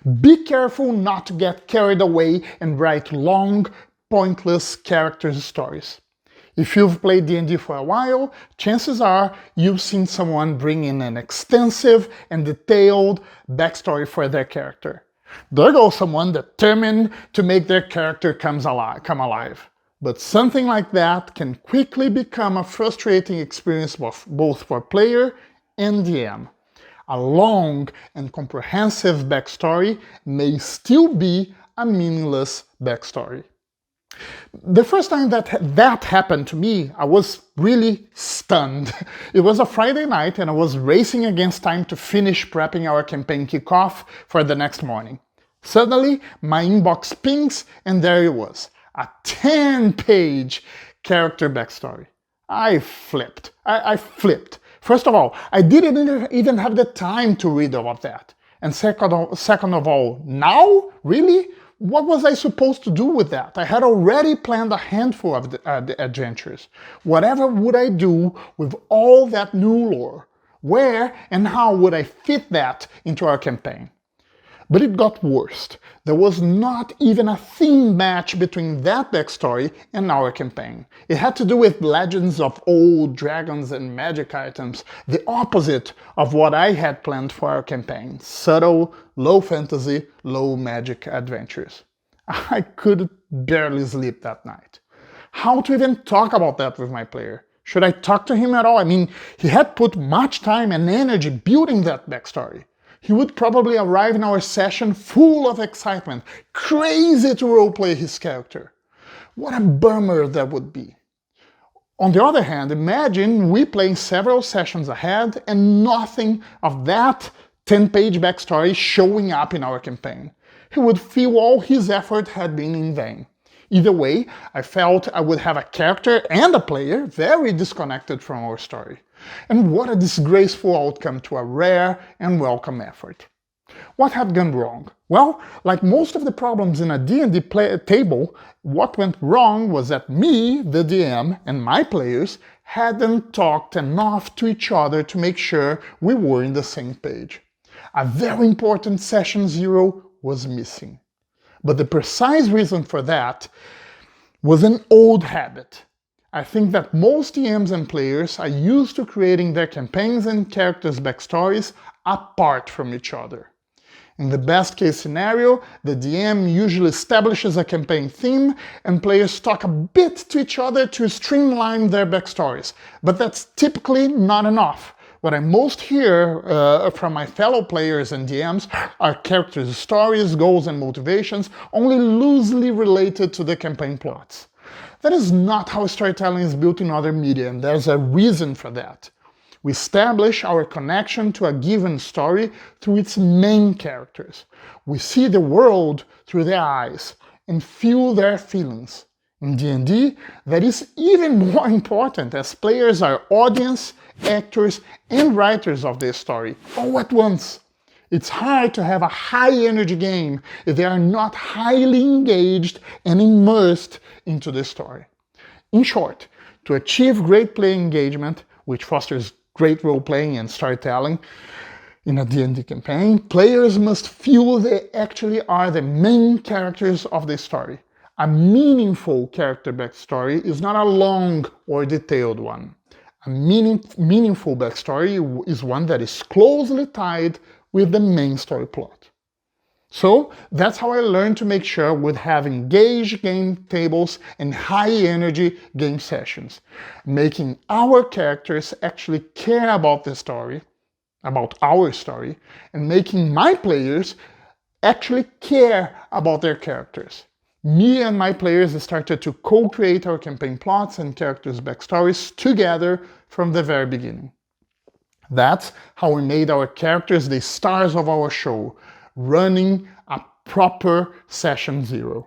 Be careful not to get carried away and write long, pointless character stories. If you've played D&D for a while, chances are you've seen someone bring in an extensive and detailed backstory for their character. There goes someone determined to make their character come alive. But something like that can quickly become a frustrating experience both for player and DM. A long and comprehensive backstory may still be a meaningless backstory. The first time that happened to me, I was really stunned. It was a Friday night and I was racing against time to finish prepping our campaign kickoff for the next morning. Suddenly, my inbox pings and there it was, a 10-page character backstory. I flipped. I flipped. First of all, I didn't even have the time to read all of that. And second of all, now? Really? What was I supposed to do with that? I had already planned a handful of adventures. Whatever would I do with all that new lore? Where and how would I fit that into our campaign? But it got worse. There was not even a theme match between that backstory and our campaign. It had to do with legends of old dragons and magic items, the opposite of what I had planned for our campaign. Subtle, low fantasy, low magic adventures. I could barely sleep that night. How to even talk about that with my player? Should I talk to him at all? I mean, he had put much time and energy building that backstory. He would probably arrive in our session full of excitement, crazy to roleplay his character. What a bummer that would be. On the other hand, imagine we playing several sessions ahead and nothing of that 10-page backstory showing up in our campaign. He would feel all his effort had been in vain. Either way, I felt I would have a character and a player very disconnected from our story. And what a disgraceful outcome to a rare and welcome effort. What had gone wrong? Well, like most of the problems in a D&D table, what went wrong was that me, the DM, and my players hadn't talked enough to each other to make sure we were in the same page. A very important session 0 was missing. But the precise reason for that was an old habit. I think that most DMs and players are used to creating their campaigns and characters' backstories apart from each other. In the best case scenario, the DM usually establishes a campaign theme and players talk a bit to each other to streamline their backstories, but that's typically not enough. What I most hear from my fellow players and DMs are characters' stories, goals and motivations only loosely related to the campaign plots. That is not how storytelling is built in other media, and there's a reason for that. We establish our connection to a given story through its main characters. We see the world through their eyes and feel their feelings. In D&D, that is even more important as players are audience, actors, and writers of their story, all at once. It's hard to have a high-energy game if they are not highly engaged and immersed into the story. In short, to achieve great player engagement, which fosters great role-playing and storytelling in a D&D campaign, players must feel they actually are the main characters of the story. A meaningful character backstory is not a long or detailed one. A meaningful backstory is one that is closely tied with the main story plot. So that's how I learned to make sure we'd have engaged game tables and high-energy game sessions, making our characters actually care about the story, about our story, and making my players actually care about their characters. Me and my players started to co-create our campaign plots and characters' backstories together from the very beginning. That's how we made our characters the stars of our show, running a proper session 0.